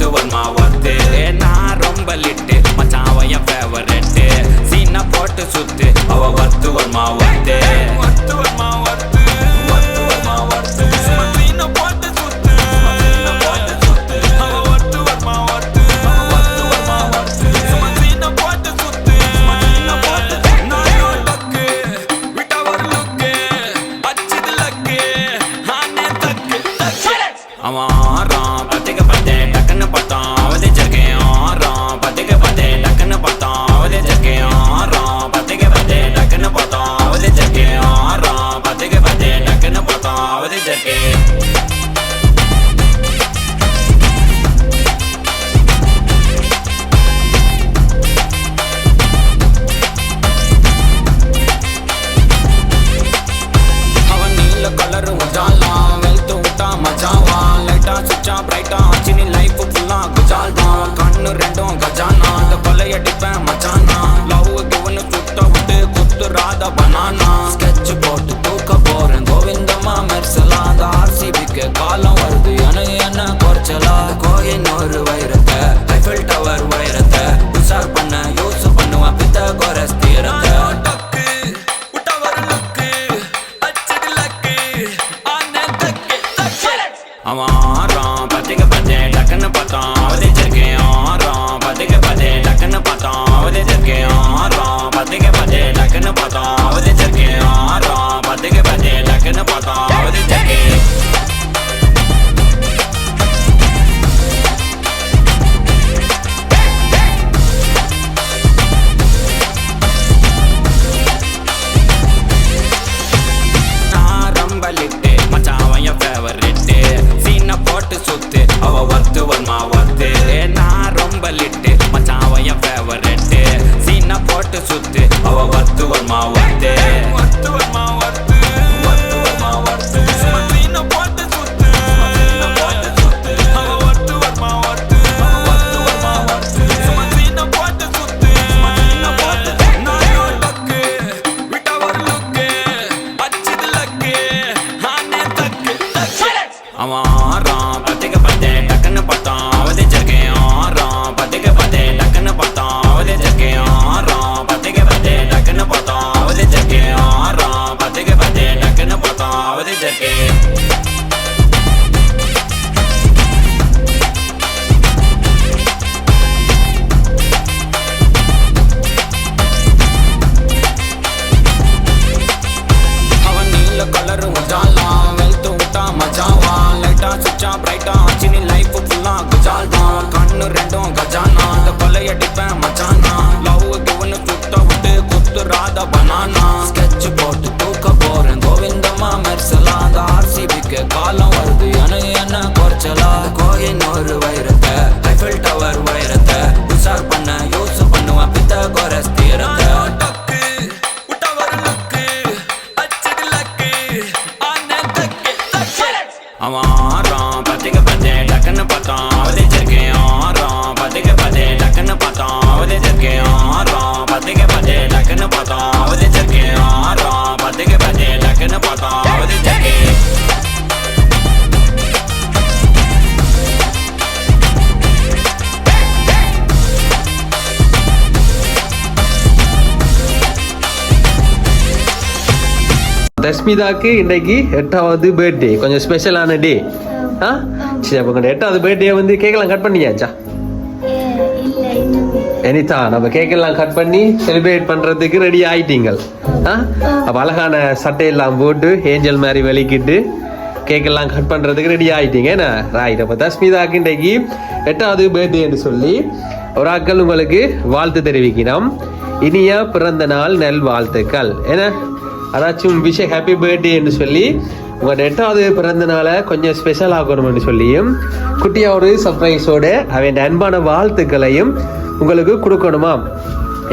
Worth வருமா worth நான் ரொம்ப லிட்டு மச்சான் அவ என் ஃபேவரெட்டு சீனா போட்டு சுத்து அவ ஒர்த்து வருமா ஒர்த்து ஒர்த்து வருமா ஒர்த்து ஒர்த்து வருமா ஒர்த்து சீனா போட்டு சுத்து சீனா போட்டு சுத்து அவ ஒர்த்து வருமா ஒர்த்து ஒர்த்து வருமா ஒர்த்து சீனா போட்டு சுத்து சீனா போட்டு நானோ டக்கு விட்டா ஒரு லுக்கு அச்சது லக்கு ஆனே தக்கு அவன் ஆறான் பத்துக்கு பத்து டக்குன்னு பார்த்தான் அவதே ஜர்க்கேன் ஆறான் பத்துக்கு பத்து டக்குன்னு பார்த்தான் அவதே ஜர்க்கேன் ஆறான் பத்துக்கு பத்து டக்குன்னு பார்த்தான் அவதே ஜர்க்கேன் ஆறான் பத்துக்கு பத்து டக்குன்னு பார்த்தான் அவதே ஜர்க்கேன் அவன் நீல கலரு மஜாலாம் வெல்த்து விட்டா மஜாவா லைட்டா சுச்சா பிரைட்டா ஆச்சினி லைஃப் ஃபுல்லா குஜால் தான் கண்ணு ரெண்டும் கஜானா அந்த கொலையடிப்பேன் மச்சானா லவ் கிவனு சுட்ட விட்டு குத்துறாத பனானா ஸ்கெட்ச் போட்டு தூக்க போறேன் கோவிந்தமா மெர்சலா அந்த ஆர்சிபிக்கு காலம் வருது எனக்கு என்ன குறைச்சலா கோயின் ஒரு வைரத்தை ஐஃபில் டவர் வைரத்தை உஷார் பண்ண யூஸ் பண்ணுவேன் பித்த கோரஸ் தீரத்தை அவன் ஆறான் பத்துக்கு பத்து டக்குன்னு பார்த்தான் அவதே ஜர்க்கேன் ஆறான் பத்துக்கு பத்து டக்குன்னு பார்த்தான் அவதே ஜர்க்கேன் ஆறான் பத்துக்கு பத்து டக்குன்னு பார்த்தான் அவதே ஜர்க்கேன் ஆறான் பத்துக்கு பத்து டக்குன்னு பார்த்தான் அவதே ஜர்க்கேன் நான் ரொம்ப லிட்டு மச்சான் அவன் என் ஃபேவரெட்டு சீனா போட்டு சுத்து அவ ஒர்த்து வருமா ஒர்த்து நான் ரொம்ப லிட்டு மச்சான் அவன் என் ஃபேவரெட்டு சீனா போட்டு சுத்து அவ ஒர்த்து வருமா ஒர்த்து ஒர்த்து வருமா ஒர்த்து ஒர்த்து வருமா ஒர்த்து சீனா போட்டு சுத்து சீனா போட்டு சுத்து அவ ஒர்த்து வருமா ஒர்த்து ஒர்த்து வருமா ஒர்த்து சீனா போட்டு சுத்து சீனா போட்டு நானோ டக்கு விட்டா ஒரு லுக்கு அச்சது லக்கு ஆனே தக்கு அவன் ஆறான் பத்துக்கு பத்து டக்குன்னு பார்த்தான் அவதே ஜர்க்கேன் ஆறான் பத்துக்கு பத்து டக்குன்னு பார்த்தான் அவதே ஜர்க்கேன் ஆறான் பத்துக்கு பத்து டக்குன்னு பார்த்தான் அவதே ஜர்க்கேன் ஆறான் பத்துக்கு பத்து டக்குன்னு பார்த்தான் அவதே ஜர்க்கேன் அவன் நீல கலரு மஜாலாம் வெல்த்து விட்டா மஜாவா லைட்டா சுச்சா பிரைட்டா ஆச்சினி லைஃப் ஃபுல்லா குஜால் தான் கண்ணு ரெண்டும் கஜானா அந்த கொலையடிப்பேன் மச்சானா லவ் கிவனு சுட்ட விட்டு குத்துறாத பனானா ஸ்கெட்ச் போட்டு தூக்க போறேன் கோவிந்தமா மெர்சலா அந்த ஆர்சிபிக்கு காலம் வருது எனக்கு என்ன குறைச்சலா கோயின் ஒரு வைரத்தை ஐஃபில் டவர் வைரத்தை உஷார் பண்ண யூஸ் பண்ணுவேன் பித்த கோரஸ் தீரத்தை அவன் ஆறான் பத்துக்கு பத்து டக்குன்னு பார்த்தான் அவதே ஜர்க்கேன் ஆறான் பத்துக்கு பத்து டக்குன்னு பார்த்தான் அவதே ஜர்க்கேன் ஆறான் பத்துக்கு பத்து டக்குன்னு பார்த்தான் அவதே ஜர்க்கேன் ஆறான் பத்துக்கு பத்து டக்குன்னு பார்த்தான் அவதே ஜர்க்கேன் தஸ்மிதாக்கு இன்னைக்கு 8வது பர்த்டே, கொஞ்சம் ஸ்பெஷலான டே. சரி, அப்போ 8வது பர்த்டே வந்து கேக்கெல்லாம் கட் பண்ணியாச்சா? எனிதா நம்ம கேக்கெல்லாம் கட் பண்ணி செலிப்ரேட் பண்றதுக்கு ரெடி ஆயிட்டீங்கள். அப்போ அழகான சட்டையெல்லாம் போட்டு ஏஞ்சல் மாதிரி வெளிக்கிட்டு கேக்கெல்லாம் கட் பண்றதுக்கு ரெடி ஆயிட்டீங்க என்ன? ரைட். அப்போ தஸ்மிதாக்கு இன்னைக்கு 8வது பர்த்டேன்னு சொல்லி ஒரு ஆக்கள் உங்களுக்கு வாழ்த்து தெரிவிக்கணும். இனிய பிறந்த நாள் நல் வாழ்த்துக்கள். ஏன்னா அதாச்சும் விஷயம் ஹாப்பி பர்த்டேன்னு சொல்லி உங்களோட 8வது பிறந்த நாளை கொஞ்சம் ஸ்பெஷல் ஆகணும்னு சொல்லியும் குட்டியா ஒரு சர்ப்ரைஸோட அவன் அன்பான வாழ்த்துக்களையும் உங்களுக்கு கொடுக்கணுமா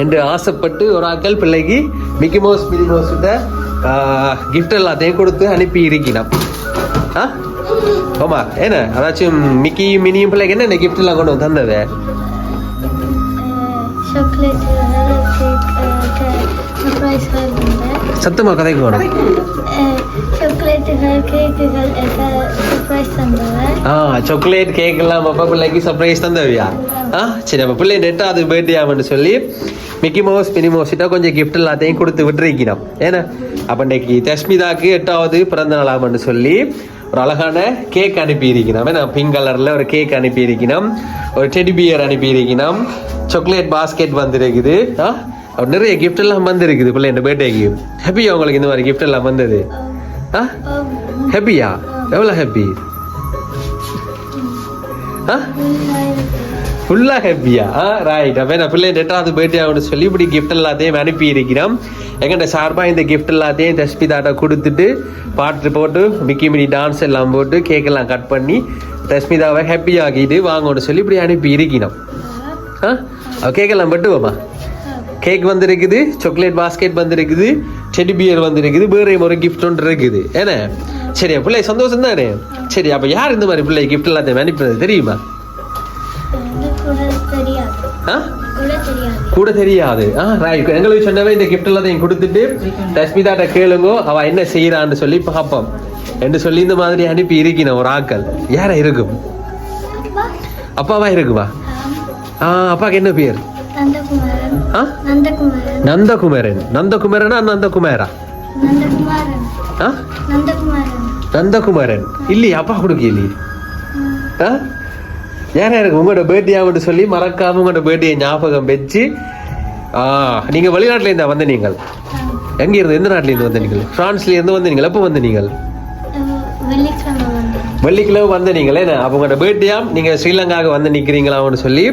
என்று ஆசைப்பட்டு ஒரு ஆக்கள் பிள்ளைக்கு Mickey mouse mini mouse gift எல்லாத்தையும் கொடுத்து அனுப்பி இருக்கணும். ஆமா, என்ன அதாச்சும் மிக்கி மினியும் பிள்ளைக்கு என்ன கிஃப்ட் எல்லாம் கொண்டு வந்து தந்தது? சத்தமா கதைக்கு வேணும். சாக்லேட்டுகள், கேக்குகள், சர்ப்ரைஸ் தந்தவ சாக்லேட் கேக் எல்லாம் அப்பா பிள்ளைக்கு சர்ப்ரைஸ் தந்தவியா சரி அப்போ பிள்ளை நெட்டாவது பர்த்டே ஆகும்னு சொல்லி மிக்கி மவுஸ் மினி மவுஸ் கிட்ட கொஞ்சம் கிஃப்ட் எல்லாத்தையும் கொடுத்து விட்டுருக்கிறோம் ஏன்னா அப்போ இன்னைக்கு தஸ்மிதாக்கு 8வது பிறந்த நாள் ஆகும்னு சொல்லி ஒரு அழகான கேக் அனுப்பியிருக்கணும் ஏன்னா பிங்க் கலரில் ஒரு கேக் அனுப்பியிருக்கணும் ஒரு டெடி பியர் அனுப்பியிருக்கணும் சாக்லேட் பாஸ்கெட் வந்துருக்குது நிறைய கிஃப்ட் எல்லாம் வந்துருக்குது பிள்ளை இந்த பர்த்டேக்கு ஹாப்பியா உங்களுக்கு இந்த மாதிரி கிஃப்ட் எல்லாம் வந்தது ஹாப்பியா எவ்வளோ ஹாப்பி ஃபுல்லா ஹாப்பியா ரைட் அப்போ நான் பிள்ளை 8வது பர்த்டே ஆகும்னு சொல்லி இப்படி கிஃப்ட் எல்லாத்தையும் அனுப்பி இருக்கிறோம் எங்கிட்ட சார்பாக இந்த கிஃப்ட் எல்லாத்தையும் தஸ்மிதாட்ட கொடுத்துட்டு பாட்டு போட்டு மிக்கி மினி டான்ஸ் எல்லாம் போட்டு கேக் எல்லாம் கட் பண்ணி தஸ்மிதாவை ஹாப்பி ஆகிட்டு வாங்கன்னு சொல்லி இப்படி அனுப்பி இருக்கணும் கேக் எல்லாம் பட்டுவோமா கேக் வந்துருக்குது சாக்லேட் பாஸ்கெட் வந்துருக்குது டெடி பியர் வந்துருக்குது வேற ஒரு கிஃப்ட் ஒன்று இருக்குது ஏன்னா சரி பிள்ளை சந்தோஷம் தானே சரி அப்போ யார் இந்த மாதிரி பிள்ளை கிஃப்ட் எல்லாத்தையும் அனுப்புறது தெரியுமா கூட தெரியாது ரைட் எங்களுக்கு சொன்னவே இந்த கிஃப்ட் எல்லாத்தையும் கொடுத்துட்டு தஸ்மிதாட்ட கேளுங்க அவ என்ன செய்யறான்னு சொல்லி பார்ப்போம் என்று சொல்லி இந்த மாதிரி அனுப்பி இருக்கணும் ஒரு ஆக்கள் யாரா இருக்கும் அப்பாவா இருக்குமா அப்பாக்கு என்ன பேர் நந்தகுமாரன் நந்தகுமாரனா நந்தகுமாரா நந்தகுமாரன் இல்லையா அப்பா கொடுக்கலையே யாரா இருக்கு உங்களோட பர்த்டே ஆகும்னு சொல்லி மறக்காம உங்களோட பர்த்டே ஞாபகம் வச்சு நீங்க வெளிநாட்டுல இருந்தா வந்த நீங்கள் எங்க இருந்து எந்த நாட்டுல இருந்து வந்த நீங்கள் பிரான்ஸ்ல இருந்து வந்த நீங்கள் எப்போ வந்த நீங்கள் வெள்ளிக்கிழமை வந்த நீங்கள் என்ன அப்போ உங்களோட பர்த்டே நீங்க ஸ்ரீலங்காவுக்கு வந்து நிக்கிறீங்களான்னு சொல்லி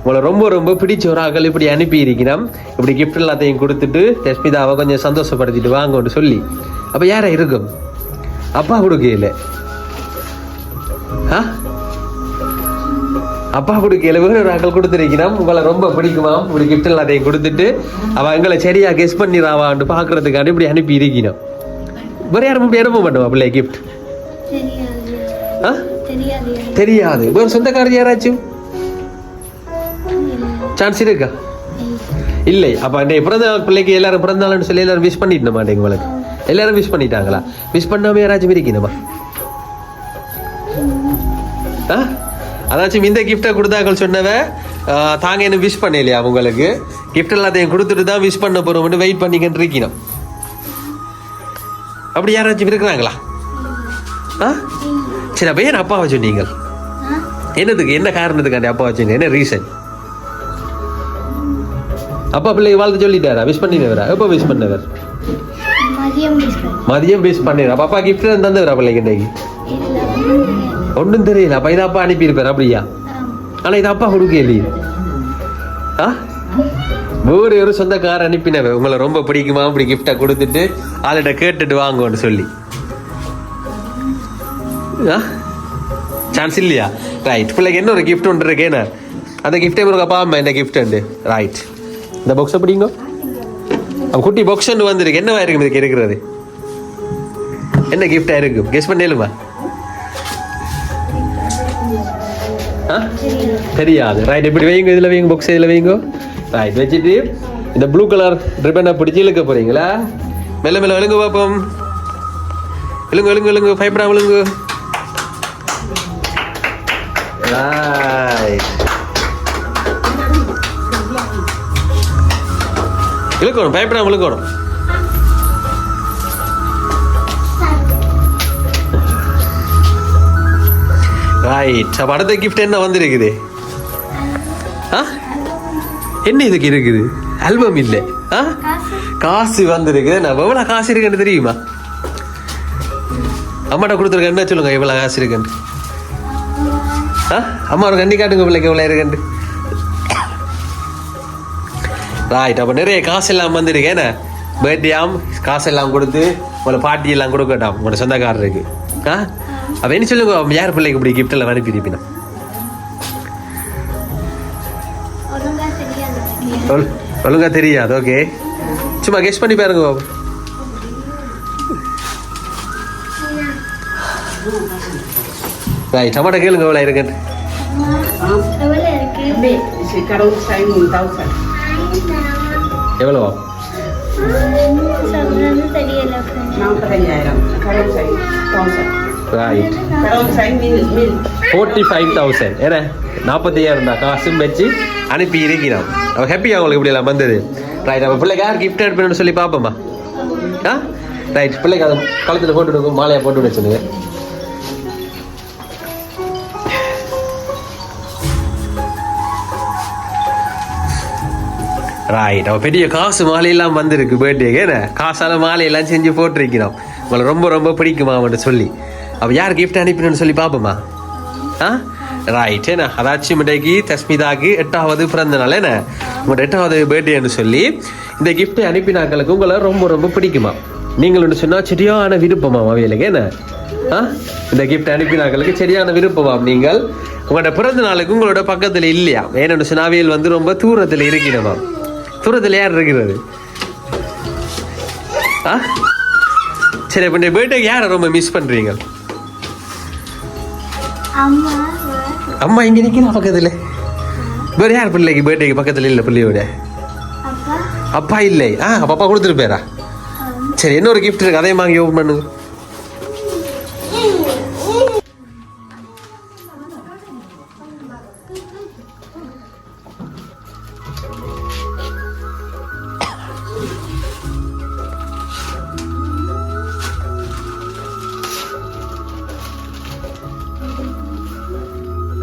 உங்களை ரொம்ப ரொம்ப பிடிச்ச ஒரு ஆக்கள் இப்படி அனுப்பி இருக்கிறோம் இப்படி கிஃப்ட் எல்லாத்தையும் கொடுத்துட்டு தஸ்மிதாவை கொஞ்சம் சந்தோஷப்படுத்திட்டு வாங்கன்னு சொல்லி அப்ப யாரா இருக்கும் அப்பா கொடுக்கல அப்பா கொடுக்கல வேற ஒரு ஆக்கள் கொடுத்துருக்கிறோம் உங்களை ரொம்ப பிடிக்குமா இப்படி கிஃப்ட் எல்லாத்தையும் கொடுத்துட்டு அவ எங்களை சரியா கெஸ் பண்ணிடுறாவான்னு பாக்குறதுக்காண்டி இப்படி அனுப்பி இருக்கணும் வேற யாரும் இப்படி அனுப்ப மாட்டோமா பிள்ளை கிஃப்ட் தெரியாது வேற சொந்தக்காரர் யாராச்சும் சான்ஸ் இருக்கா இல்லை அப்ப அன்றைய பிறந்த நாள் பிள்ளைக்கு எல்லாரும் பிறந்த நாள்னு சொல்லி எல்லாரும் விஷ் பண்ணிட்டு மாட்டேங்க உங்களுக்கு எல்லாரும் விஷ் பண்ணிட்டாங்களா விஷ் பண்ணாம யாராச்சும் இருக்கணுமா அதாச்சும் இந்த கிஃப்டை கொடுத்தாக்கள் சொன்னவ தாங்க என்ன விஷ் பண்ணலையா உங்களுக்கு கிஃப்ட் எல்லாத்தையும் கொடுத்துட்டு தான் விஷ் பண்ண போறோம்னு வெயிட் பண்ணிக்கிட்டு இருக்கணும் அப்படி யாராச்சும் இருக்கிறாங்களா சரி அப்ப ஏன் அப்பாவை சொன்னீங்க என்னதுக்கு என்ன காரணத்துக்காண்டி அப்பா வச்சீங்க என்ன ரீசன் அப்பா பிள்ளை வாழ்த்து சொல்லிட்டாரா விஷ் பண்ணினவரா எப்போ விஷ் பண்ணவர் மதியம் விஷ் பண்ணிடுற அப்பா கிஃப்ட் தந்தவரா பிள்ளைக்கு இன்னைக்கு ஒன்றும் தெரியல அப்ப இதை அப்பா அனுப்பியிருப்பார் அப்படியா ஆனா இது அப்பா கொடுக்கலையே வேறு ஒரு சொந்தக்கார அனுப்பினவ உங்களை ரொம்ப பிடிக்குமா அப்படி கிஃப்டை கொடுத்துட்டு ஆள்கிட்ட கேட்டுட்டு வாங்கன்னு சொல்லி சான்ஸ் இல்லையா ரைட் பிள்ளைக்கு என்ன ஒரு கிஃப்ட் ஒன்று இருக்கேன்னா அந்த கிஃப்டே ஒரு அப்பா அம்மா என்ன கிஃப்ட் உண்டு ரைட் இந்த பாக்ஸ் பிடிங்க குட்டி பாக்ஸ் ஒன்று வந்துருக்கு என்னவா இருக்கும் இதுக்கு இருக்கிறது என்ன கிஃப்டா இருக்கும் கெஸ் பண்ணலுமா தெரியாது ரைட் இப்படி வைங்க இதுல வைங்க பாக்ஸ் இதுல வைங்க ரைட் வச்சுட்டு இந்த ப்ளூ கலர் ரிப்பனை பிடிச்சி இழுக்க போறீங்களா மெல்ல மெல்ல விழுங்க பார்ப்போம் விழுங்க விழுங்க விழுங்க பயப்படா விழுங்க ரைட் இழுக்கணும் பயப்படாம இழுக்கணும் ரைட் அப்ப அடுத்த கிஃப்ட் என்ன வந்திருக்குது என்ன இதுக்கு இருக்குது ஆல்பம் இல்ல காசு வந்திருக்குது நான் எவ்வளவு காசு இருக்குன்னு தெரியுமா அம்மாட்ட கொடுத்துருக்க என்ன சொல்லுங்க எவ்வளவு காசு இருக்குன்னு அம்மா ஒரு கண்ணி காட்டுங்க பிள்ளைக்கு எவ்வளவு இருக்குன்னு ரைட் அப்போ நிறைய காசு எல்லாம் வந்துருக்கு என்ன பர்த்டேயாம் காசு எல்லாம் கொடுத்து உங்களை பாட்டி எல்லாம் கொடுக்கட்டாம் உங்களோட சொந்தக்காரருக்கு அப்போ என்ன சொல்லுங்க யார் பிள்ளைக்கு இப்படி கிஃப்ட் எல்லாம் அனுப்பியிருப்பினா ஒழுங்கா தெரியாது ஓகே சும்மா கெஸ் பண்ணி பாருங்க பாபு ரைட் அம்மாட்ட கேளுங்க எவ்வளோ இருக்குன்னு எவ்வளவா 45,000 கடவுள் ரைட் 45,000 ஏன்னா 45,000 தான் காசும் வச்சு அனுப்பி இருக்கிறோம். அவ ஹாப்பியா உங்களுக்கு இப்படி எல்லாம் வந்தது. ரைட் அப்போ பிள்ளைக்கு யார் கிஃப்ட் அனுப்பணும்னு சொல்லி பார்ப்போம்மா. ஆ ரைட் பிள்ளைக்கு அதை கழுத்தில் போட்டு விடுங்க, மாலையாக போட்டு விட சொல்லுங்க. ரைட் அவள் பெரிய காசு மாலையெல்லாம் வந்திருக்கு பர்த்டேக்கு. என்ன காசால மாலையெல்லாம் செஞ்சு போட்டிருக்கிறோம். உங்களை ரொம்ப ரொம்ப பிடிக்குமா அவன்ட்டு சொல்லி அவள் யார் கிஃப்ட் அனுப்பினு சொல்லி பார்ப்போம்மா. ஆ ரைட் என்ன அதாச்சும் இன்றைக்கு தஸ்மிதாக்கு 8வது பிறந்த நாள். என்ன உங்களோட 8வது பர்த்டேன்னு சொல்லி இந்த கிஃப்டை அனுப்பினாக்களுக்கு உங்களை ரொம்ப ரொம்ப பிடிக்குமா. நீங்கள் ஒன்று சொன்னால் சரியான விருப்பமா அவைகளுக்கு. என்ன ஆ இந்த கிஃப்ட் அனுப்பினாக்களுக்கு சரியான விருப்பமாம். நீங்கள் உங்களோட பிறந்த நாளுக்கு உங்களோட பக்கத்தில் இல்லையா. ஏன்னு சொன்னால் அவையில் வந்து ரொம்ப தூரத்தில் இருக்கிறமா. தூரத்தில் யார் இருக்கிறது? ஆ சரி இப்போ இந்த பர்த்டேக்கு யாரை ரொம்ப மிஸ் பண்ணுறீங்க? அம்மா இங்கே நிற்கிறா பக்கத்தில். வேறு யார் பிள்ளைக்கு பர்த்டேக்கு பக்கத்தில் இல்லை? பிள்ளையோட அப்பா இல்லை. அப்பா கொடுத்துட்டு போயிரா. சரி இன்னொரு கிஃப்ட் இருக்கு, அதையும் வாங்கி ஓப்பன் பண்ணுங்க.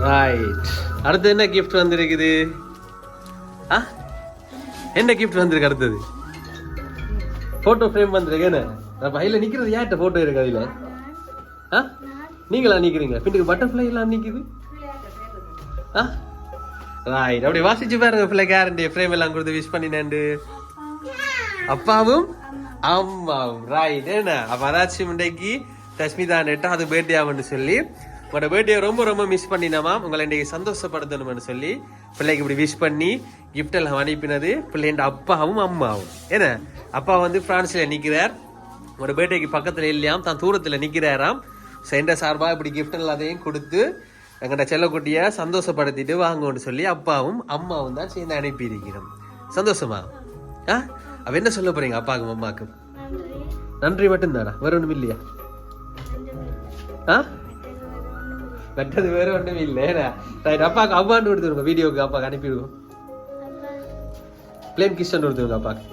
ரைட் அடுத்து என்ன கிஃப்ட் வந்திருக்குது? என்ன கிஃப்ட் வந்திருக்கு? அடுத்தது போட்டோ ஃப்ரேம் வந்திருக்கு. என்ன கையில் நிற்கிறது யார்கிட்ட போட்டோ இருக்கு? அதில் நீங்களா நிற்கிறீங்க? பின்னுக்கு பட்டர்ஃப்ளை எல்லாம் நிற்குது. ரைட் அப்படி வாசிச்சு பாருங்க. பிள்ளை கேரண்டி ஃப்ரேம் எல்லாம் கொடுத்து விஷ் பண்ணினேன் அப்பாவும் அம்மாவும். ரைட் என்ன அப்போ அதாச்சும் இன்றைக்கு தஸ்மிதா 8வது பர்த்டே ஆகும்னு சொல்லி உங்களோட பர்த்டே ரொம்ப ரொம்ப மிஸ் பண்ணினாமா. உங்களை இன்றைக்கு சந்தோஷப்படுத்தணும்னு சொல்லி பிள்ளைக்கு இப்படி விஷ் பண்ணி கிஃப்ட் எல்லாம் அனுப்பினது பிள்ளைண்ட அப்பாவும் அம்மாவும். ஏன்னா அப்பா வந்து பிரான்ஸ்ல நிற்கிறார். உங்களோட பர்த்டேக்கு பக்கத்தில் இல்லையாம், தான் தூரத்தில் நிற்கிறாராம். சென்ற சார்பாக இப்படி கிஃப்ட் எல்லாத்தையும் கொடுத்து எங்கள்கிட்ட செல்லக்குட்டியை சந்தோஷப்படுத்திட்டு வாங்கன்னு சொல்லி அப்பாவும் அம்மாவும் தான் சேர்ந்து அனுப்பியிருக்கிறோம். சந்தோஷமா? அவ என்ன சொல்ல போறீங்க அப்பாவுக்கும் அம்மாவுக்கும்? நன்றி மட்டும்தானா? வேற ஒன்றும் இல்லையா? மற்றது வேற ஒன்றும் இல்லை. ரைட் அப்பாவுக்கு அவ்வாண்டு கொடுத்துருங்க. வீடியோக்கு அப்பாவுக்கு அனுப்பிடுவோம். பிளேன் கிஷன் கொடுத்துருங்க அப்பாவுக்கு.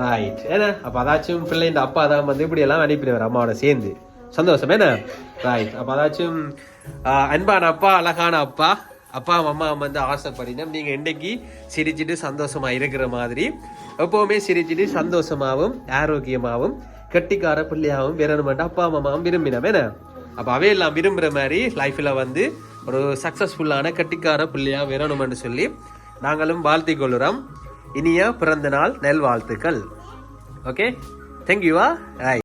ரைட் ஏன்னா அப்போ அதாச்சும் பிள்ளை இந்த அப்பா தான் வந்து இப்படி எல்லாம் அனுப்பிடுவார் அம்மாவோட சேர்ந்து. சந்தோஷம் என்ன? ரைட் அப்போ அதாச்சும் அன்பான அப்பா, அழகான அப்பா, அப்பா அம்மா வந்து ஆசைப்படினா நீங்கள் இன்றைக்கு சிரிச்சுட்டு சந்தோஷமா இருக்கிற மாதிரி எப்போவுமே சிரிச்சுட்டு சந்தோஷமாகவும் ஆரோக்கியமாகவும் கெட்டிக்கார பிள்ளையாகவும் விரணுமெண்டா அப்பா அம்மாவும் விரும்பினோம். என்ன அப்போ அவையெல்லாம் விரும்புகிற மாதிரி லைஃப்பில் வந்து ஒரு சக்ஸஸ்ஃபுல்லான கெட்டிக்கார பிள்ளையாக விரணுமென்று சொல்லி நாங்களும் வாழ்த்திக் கொள்கிறோம். இனிய பிறந்த நாள் நல்வாழ்த்துக்கள். ஓகே தேங்க்யூவா. ரைட்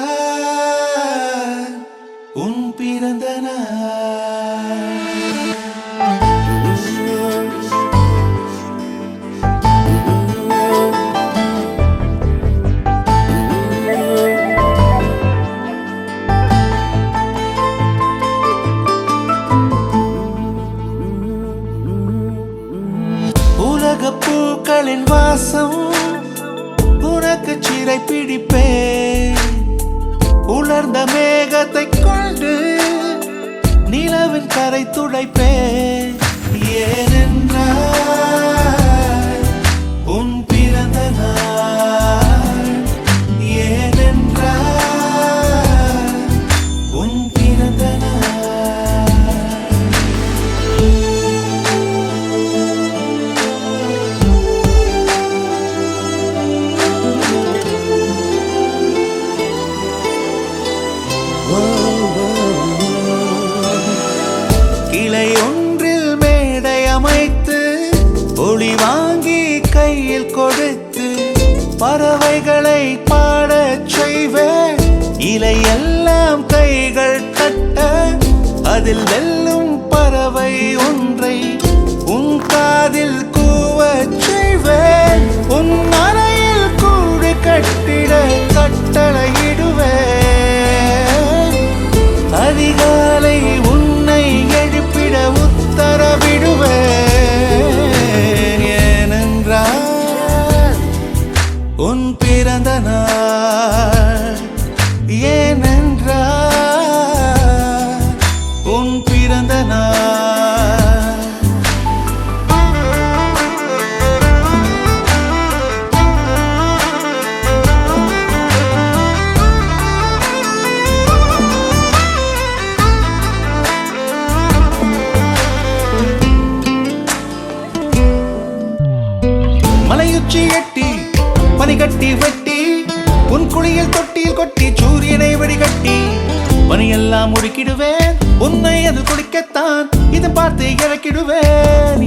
ஏனென்றால் உன் பிறந்த உலக பூக்களின் வாசம் உனக்கு சிறை பிடிப்பேன். உலர்ந்த மேகத்தை கொண்டு நிலவின் கரை துடைப்பேன். ஏனென்றால் உன் பிறந்த நாள். ஏனென்றால் உன் பிறந்த நாள். பறவைகளை பாடச் செய்வேன், இலையெல்லாம் கைகள் தட்ட, அதில் வெல்லும் பறவை ஒன்றை உன் காதில் கூவச் செய்வேன். உன் அறையில் கூடு கட்டிட கட்டளையிடுவேன், அதிகாலை உன்னை எழுப்பிட உத்தரவிடுவேன். ஏனென்றால் உன் பிறந்த நாள், ஏனென்றால் உன் பிறந்த நாள். மலையுச்சி எட்டி பனிகட்டி வெட்டி, உன் குழியில் தொட்டியில் கொட்டி சூரியனை வடிகட்டி, பனியெல்லாம் முடுக்கிடுவேன், உன்னை அது குடிக்கத்தான் இதை பார்த்து இறக்கிடுவேன்.